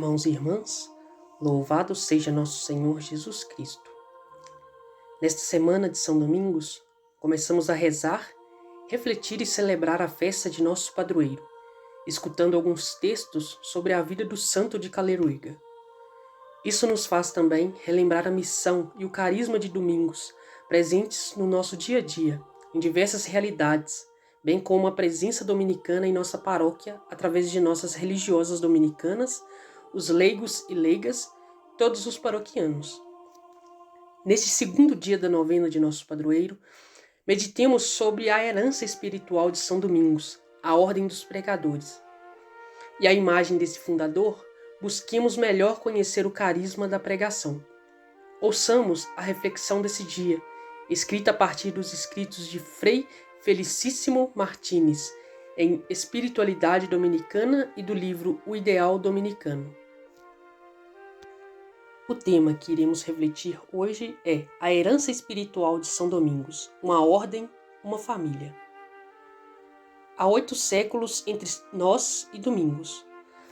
Irmãos e irmãs, louvado seja nosso Senhor Jesus Cristo. Nesta semana de São Domingos, começamos a rezar, refletir e celebrar a festa de nosso padroeiro, escutando alguns textos sobre a vida do santo de Caleruega. Isso nos faz também relembrar a missão e o carisma de Domingos, presentes no nosso dia a dia, em diversas realidades, bem como a presença dominicana em nossa paróquia através de nossas religiosas dominicanas, os leigos e leigas, todos os paroquianos. Neste segundo dia da novena de nosso padroeiro, meditemos sobre a herança espiritual de São Domingos, a Ordem dos Pregadores. E a imagem desse fundador, busquemos melhor conhecer o carisma da pregação. Ouçamos a reflexão desse dia, escrita a partir dos escritos de Frei Felicíssimo Martínez, em Espiritualidade Dominicana e do livro O Ideal Dominicano. O tema que iremos refletir hoje é a herança espiritual de São Domingos, uma ordem, uma família. Há 8 séculos entre nós e Domingos,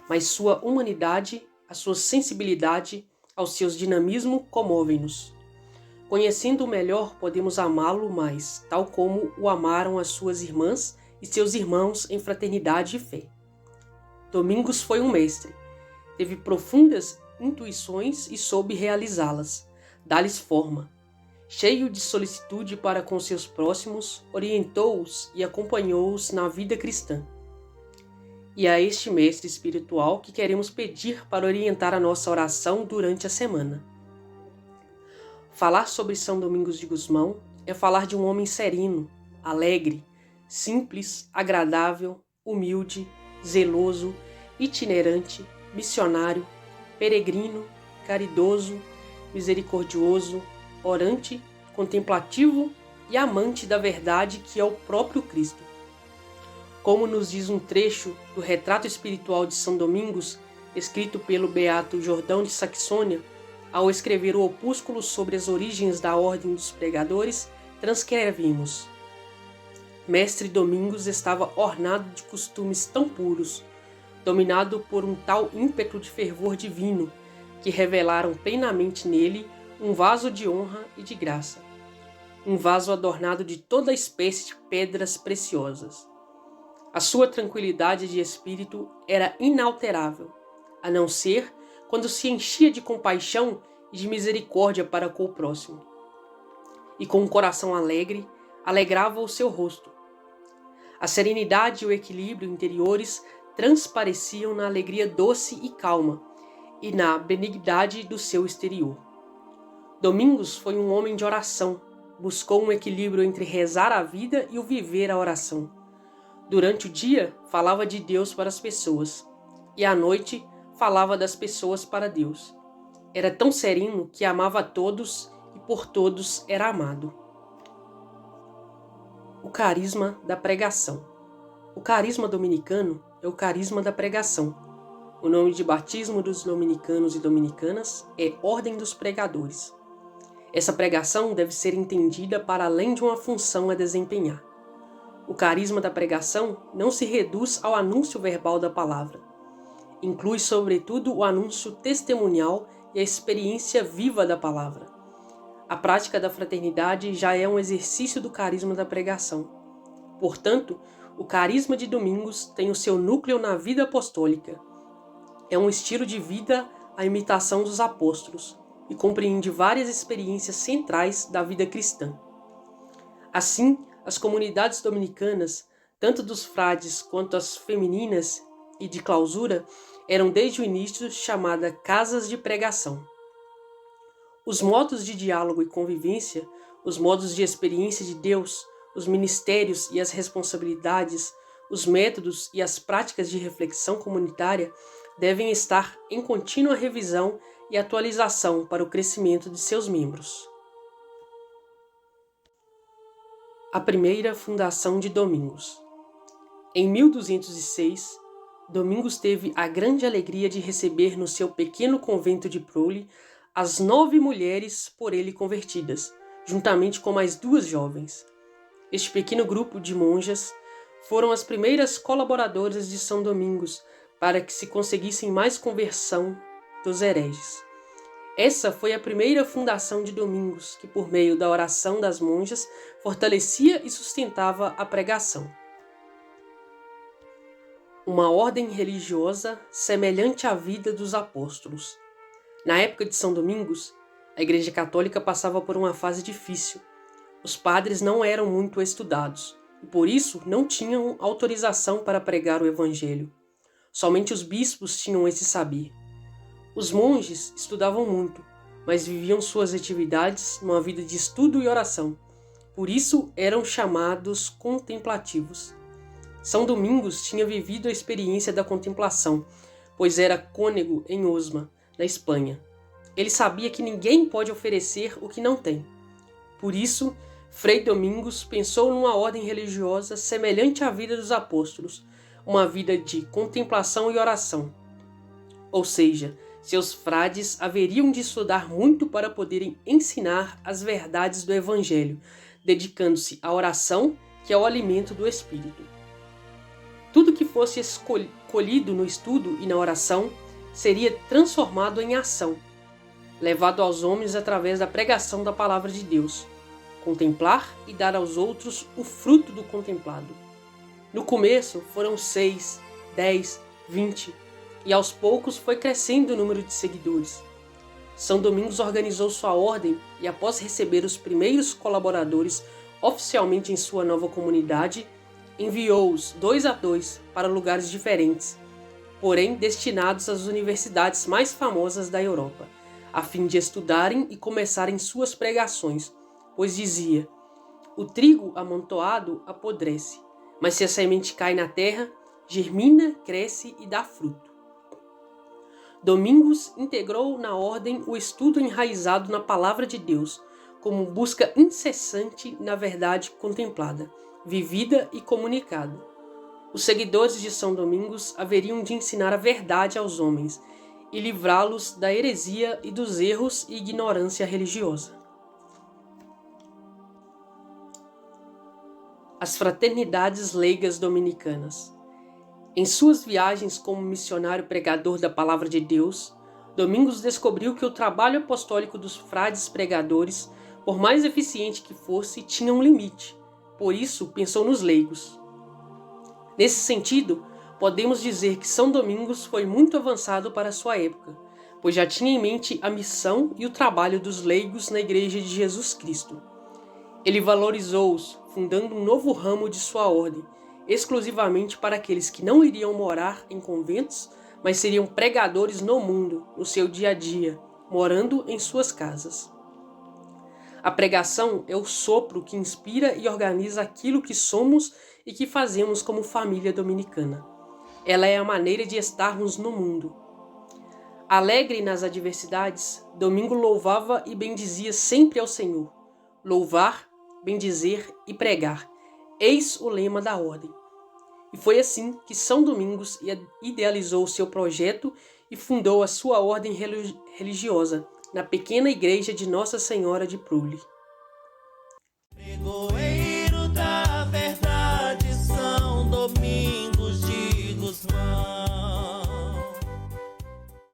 mas sua humanidade, a sua sensibilidade, aos seus dinamismo comovem-nos. Conhecendo-o melhor, podemos amá-lo mais, tal como o amaram as suas irmãs e seus irmãos em fraternidade e fé. Domingos foi um mestre, teve profundas intuições e soube realizá-las, dar-lhes forma. Cheio de solicitude para com seus próximos, orientou-os e acompanhou-os na vida cristã. E a este mestre espiritual que queremos pedir para orientar a nossa oração durante a semana. Falar sobre São Domingos de Gusmão é falar de um homem sereno, alegre, simples, agradável, humilde, zeloso, itinerante, missionário, peregrino, caridoso, misericordioso, orante, contemplativo e amante da verdade que é o próprio Cristo. Como nos diz um trecho do retrato espiritual de São Domingos, escrito pelo beato Jordão de Saxônia, ao escrever o opúsculo sobre as origens da Ordem dos Pregadores, transcrevemos: Mestre Domingos estava ornado de costumes tão puros, dominado por um tal ímpeto de fervor divino, que revelaram plenamente nele um vaso de honra e de graça, um vaso adornado de toda espécie de pedras preciosas. A sua tranquilidade de espírito era inalterável, a não ser quando se enchia de compaixão e de misericórdia para com o próximo. E com um coração alegre, alegrava o seu rosto. A serenidade e o equilíbrio interiores transpareciam na alegria doce e calma e na benignidade do seu exterior. Domingos foi um homem de oração, buscou um equilíbrio entre rezar a vida e o viver a oração. Durante o dia, falava de Deus para as pessoas, e à noite, falava das pessoas para Deus. Era tão sereno que amava a todos e por todos era amado. O carisma da pregação. O carisma dominicano é o carisma da pregação. O nome de batismo dos dominicanos e dominicanas é Ordem dos Pregadores. Essa pregação deve ser entendida para além de uma função a desempenhar. O carisma da pregação não se reduz ao anúncio verbal da palavra. Inclui, sobretudo, o anúncio testemunial e a experiência viva da palavra. A prática da fraternidade já é um exercício do carisma da pregação. Portanto, o carisma de Domingos tem o seu núcleo na vida apostólica. É um estilo de vida à imitação dos apóstolos e compreende várias experiências centrais da vida cristã. Assim, as comunidades dominicanas, tanto dos frades quanto as femininas e de clausura, eram desde o início chamadas casas de pregação. Os modos de diálogo e convivência, os modos de experiência de Deus, os ministérios e as responsabilidades, os métodos e as práticas de reflexão comunitária devem estar em contínua revisão e atualização para o crescimento de seus membros. A primeira fundação de Domingos. Em 1206, Domingos teve a grande alegria de receber no seu pequeno convento de Prole as 9 mulheres por ele convertidas, juntamente com mais 2 jovens. Este pequeno grupo de monjas foram as primeiras colaboradoras de São Domingos para que se conseguissem mais conversão dos hereges. Essa foi a primeira fundação de Domingos, que por meio da oração das monjas fortalecia e sustentava a pregação. Uma ordem religiosa semelhante à vida dos apóstolos. Na época de São Domingos, a Igreja Católica passava por uma fase difícil. Os padres não eram muito estudados e, por isso, não tinham autorização para pregar o Evangelho. Somente os bispos tinham esse saber. Os monges estudavam muito, mas viviam suas atividades numa vida de estudo e oração. Por isso, eram chamados contemplativos. São Domingos tinha vivido a experiência da contemplação, pois era cônego em Osma, na Espanha. Ele sabia que ninguém pode oferecer o que não tem. Por isso, Frei Domingos pensou numa ordem religiosa semelhante à vida dos apóstolos, uma vida de contemplação e oração. Ou seja, seus frades haveriam de estudar muito para poderem ensinar as verdades do Evangelho, dedicando-se à oração, que é o alimento do Espírito. Tudo que fosse escolhido no estudo e na oração seria transformado em ação, levado aos homens através da pregação da palavra de Deus, contemplar e dar aos outros o fruto do contemplado. No começo foram 6, 10, 20 e aos poucos foi crescendo o número de seguidores. São Domingos organizou sua ordem e, após receber os primeiros colaboradores oficialmente em sua nova comunidade, enviou-os 2 a 2 para lugares diferentes, porém destinados às universidades mais famosas da Europa, a fim de estudarem e começarem suas pregações, pois dizia: o trigo amontoado apodrece, mas se a semente cai na terra, germina, cresce e dá fruto. Domingos integrou na ordem o estudo enraizado na palavra de Deus, como busca incessante na verdade contemplada, vivida e comunicada. Os seguidores de São Domingos haveriam de ensinar a verdade aos homens e livrá-los da heresia e dos erros e ignorância religiosa. As fraternidades leigas dominicanas. Em suas viagens como missionário pregador da palavra de Deus, Domingos descobriu que o trabalho apostólico dos frades pregadores, por mais eficiente que fosse, tinha um limite. Por isso, pensou nos leigos. Nesse sentido, podemos dizer que São Domingos foi muito avançado para sua época, pois já tinha em mente a missão e o trabalho dos leigos na Igreja de Jesus Cristo. Ele valorizou-os, fundando um novo ramo de sua ordem, exclusivamente para aqueles que não iriam morar em conventos, mas seriam pregadores no mundo, no seu dia a dia, morando em suas casas. A pregação é o sopro que inspira e organiza aquilo que somos e que fazemos como família dominicana. Ela é a maneira de estarmos no mundo. Alegre nas adversidades, Domingo louvava e bendizia sempre ao Senhor. Louvar, bendizer e pregar. Eis o lema da ordem. E foi assim que São Domingos idealizou o seu projeto e fundou a sua ordem religiosa na pequena igreja de Nossa Senhora de Prule.